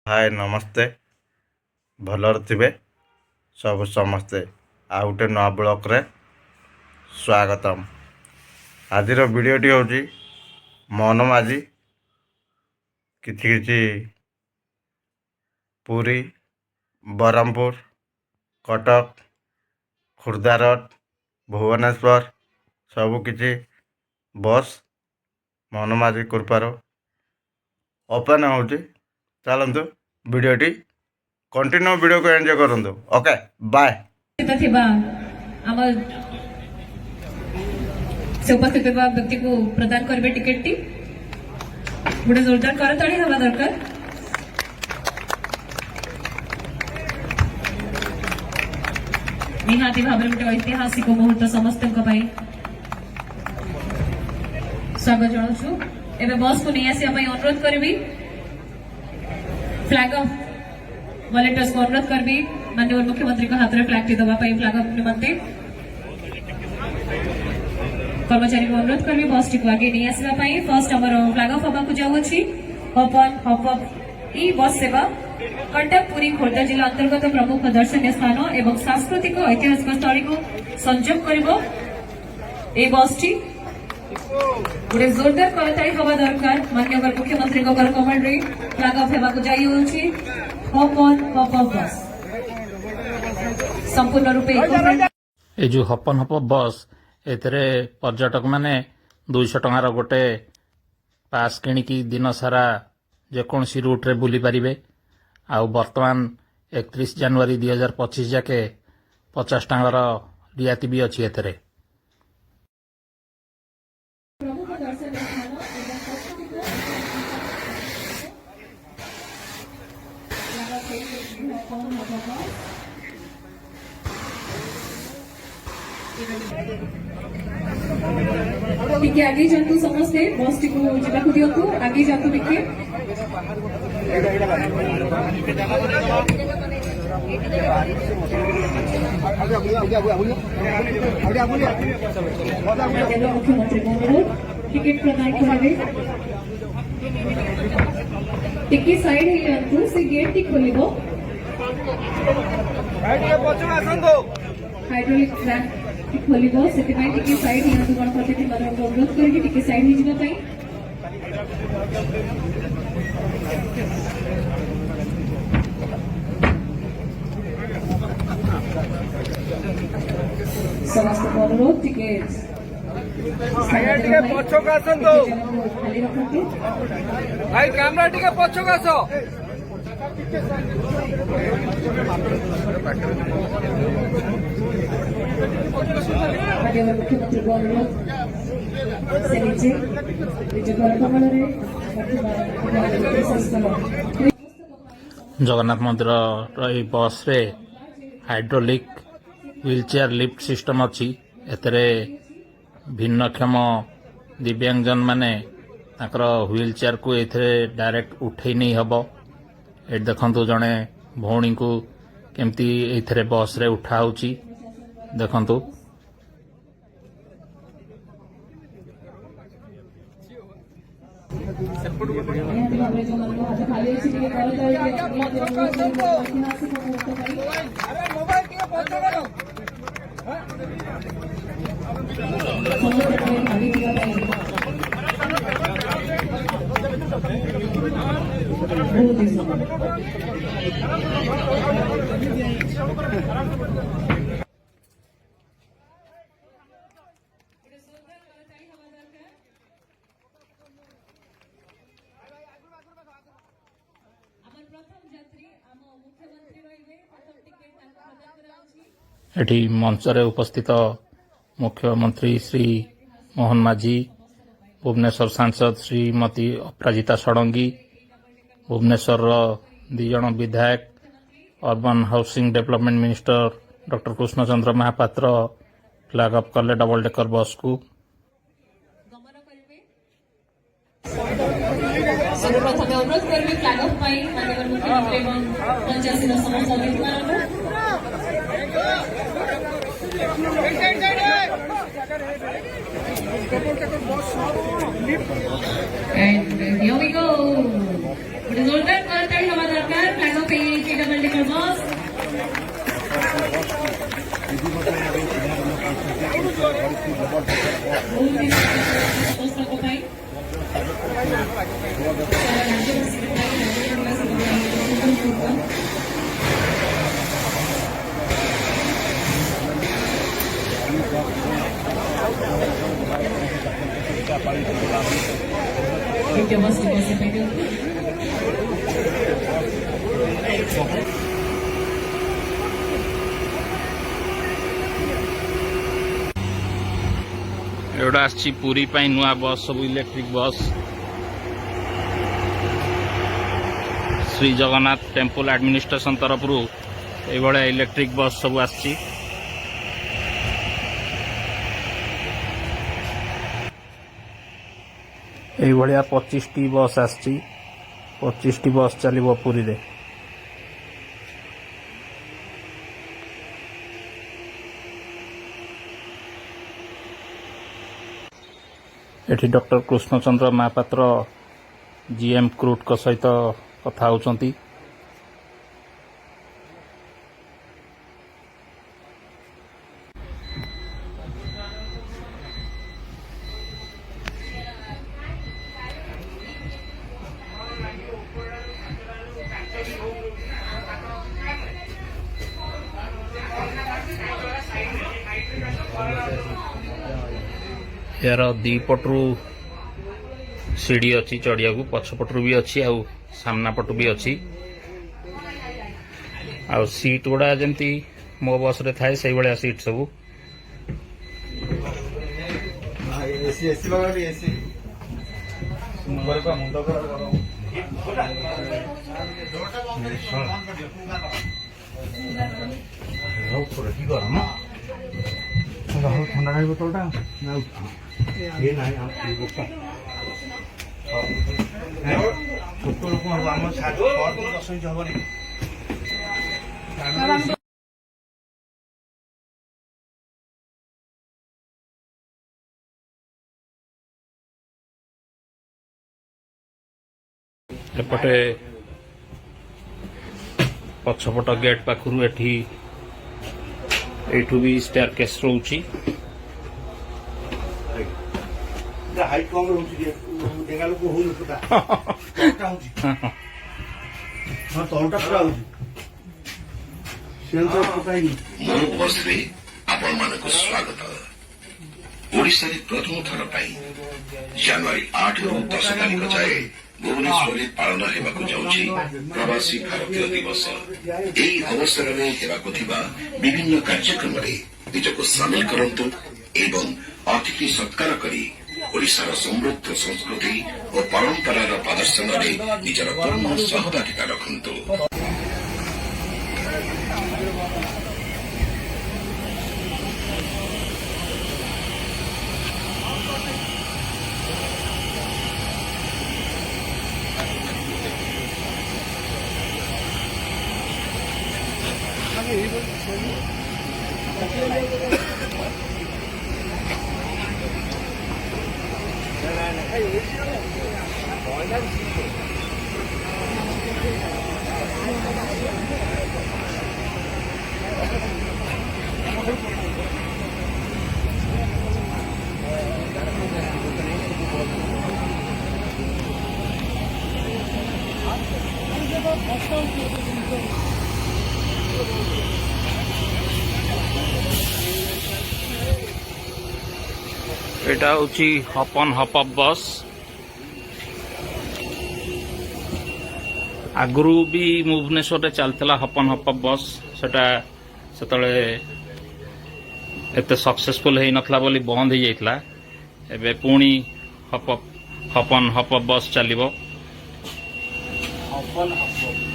हाय नमस्ते भलर थे सब समस्ते आ गोटे नआ ब्लॉक रे स्वागतम। आज वीडियोटी हूँ मोहन माझी किछि पुरी बरहमपुर कटक खुर्दा रोड भुवनेश्वर सबकि बस मोहन माझी कृपार ओपन हो चलतु वीडियोटी कंटिन्यू वीडियो को एंजॉय करंतु। Okay bye. उपस्थित व्यक्ति को प्रदान करेंगे टिकेट टी गोटे जोरदार करताड़ी हवा दरकार। निहाती भाव गोटे ऐतिहासिक मुहूर्त समस्त स्वागत जनाऊँ। एवं बस को नहीं आसा अनुरोध करी फ्लैग ऑफ वॉलेंटियर्स को अनुरोध करबी माननीय मुख्यमंत्री को हाथ में फ्लैग टी दवा फ्लैग ऑफ निमंते कर्मचारी को अनुरोध करबी बस टी को आगे नहीं आसवा फर्स्ट आमर फ्लैग ऑफ हवा जाऊँगी हप ई बस सेवा कटक पुरी खोर्धा जिला अंतर्गत प्रमुख दर्शनीय स्थान एवं सांस्कृतिक ऐतिहासिक स्थल को संजोग कर बस टी गोटे जोरदार करताड़ी हवा दरकार। माननीय मुख्यमंत्री कमल रे फ्लैग ऑफ हेबा को जाई होछि हप बस संपूर्ण रूपे ए जो हपन हप बस एथरे पर्यटक माने 200 टंकार गोटे पास किणिकी दिन सारा जेकोसी रूट रे बुली पारिबे। आ वर्तमान 31 जनवरी 2025 जाके 50 टंकार रियाती भी अच्छी एथरे। टिके आगे जातु समस्ते बस टी को जावा को दियंतु आगे जातु टिके मुख्यमंत्री को टिकट प्रदान करावे। टिके साइड हे जातु से गेट टी खोलिबो हाइड्रोलिक ट्रैक खोलिबो से टिके साइड हिंतु कौन करते अनुरोध करके टिके साइड ही जावा समस्त अनुरोध टिके पछक आसतु भाई कैमरा टिके पछक आस मुख्यमंत्री को अनुरोध से नीचे जगन्नाथ मंदिर बस रे hydraulic wheel chair lift system अच्छी एतरे भिन्नक्षम दिव्यांगजन माने ताकर व्हील चेयर को एथरे डायरेक्ट उठे नहीं हबो। ए देखंतु जने भौणी को केमती एथरे बस रे उठा होची देखंतु। एठी मंचरे उपस्थित मुख्यमंत्री श्री मोहन माझी, भुवनेश्वर सांसद श्रीमती अपराजिता षडंगी, भुवनेश्वर दिजन विधायक, urban housing development minister doctor Krishnachandra Mahapatra flag up कले डबल डेकर बस को। सर्वप्रथम अनुरोध करेंगे फ्लैग ऑफ पाई माननीय मुख्यमंत्री एवं पंचायत समस्त अधिकारी And here we go. It is all done. Mosque. Porque eu gosto de você pegando. एगुड़ा आसी पुरी पाई नुआ बस सब electric bus Shri Jagannath temple administration तरफ ये इलेक्ट्रिक बस सब आसी ये 25 टी बस आसी 25 टी बस चलो पुरी रे एठी डॉक्टर कृष्णचंद्र महापात्र जीएम क्रूट को सहित कथा होचंती यार दी पटरू सीढ़ी अच्छी चढ़िया को पछपटू भी अच्छी आउ सामना पटू भी अच्छी आउ सीट गुड़ा जमती मो बस रे थाए से भाया सीट सब ঠান্ডা খাই বোতলটা না এ নাই ছোট্ট রকম হবো আমার সাহায্য হওয়ার কোনো অসুবিধা হবনি एपटे पछपट गेट पाखरु एठी एठू भी स्टेयरकेस रोची हाइट कम रहुची डेंगा लोक होउन पुटा तलटा होउची हां तलटा पुरा होउची सेंसर पकाइनी ମୋ ବସ୍ରେ ଆପଣମାନଙ୍କୁ ସ୍ୱାଗତ ଓଡ଼ିଶାରେ ପ୍ରଥମ ଥର ପାଇଁ ଜାନୁଆରୀ 8ରୁ 10 ତାରିଖ ଯାଏ ଭୁବନେଶ୍ୱରରେ ପାଳନ ହେବାକୁ ଯାଉଛି ପ୍ରବାସୀ ଭାରତୀୟ ଦିବସ ଏହି ଅବସରରେ ହେବାକୁ ଥିବା ବିଭିନ୍ନ କାର୍ଯ୍ୟକ୍ରମରେ ନିଜକୁ ସାମିଲ କରନ୍ତୁ ଏବଂ ଅତିଥି ସତ୍କାର କରି ଓଡ଼ିଶାର ସମୃଦ୍ଧ ସଂସ୍କୃତି ଓ ପରମ୍ପରାର ପ୍ରଦର୍ଶନରେ ନିଜର ପୂର୍ଣ୍ଣ ସହଭାଗିତା ରଖନ୍ତୁ। एटा होची हपन हपअप बस आगरू भी भुवनेश्वर रे चलता हपन हपअप बस सेटा सेतले एते सक्सेसफुल है नथला बोली बंद हो जाइतला एबे पुणी हपन हपअप बस चलिबो हपन हपअप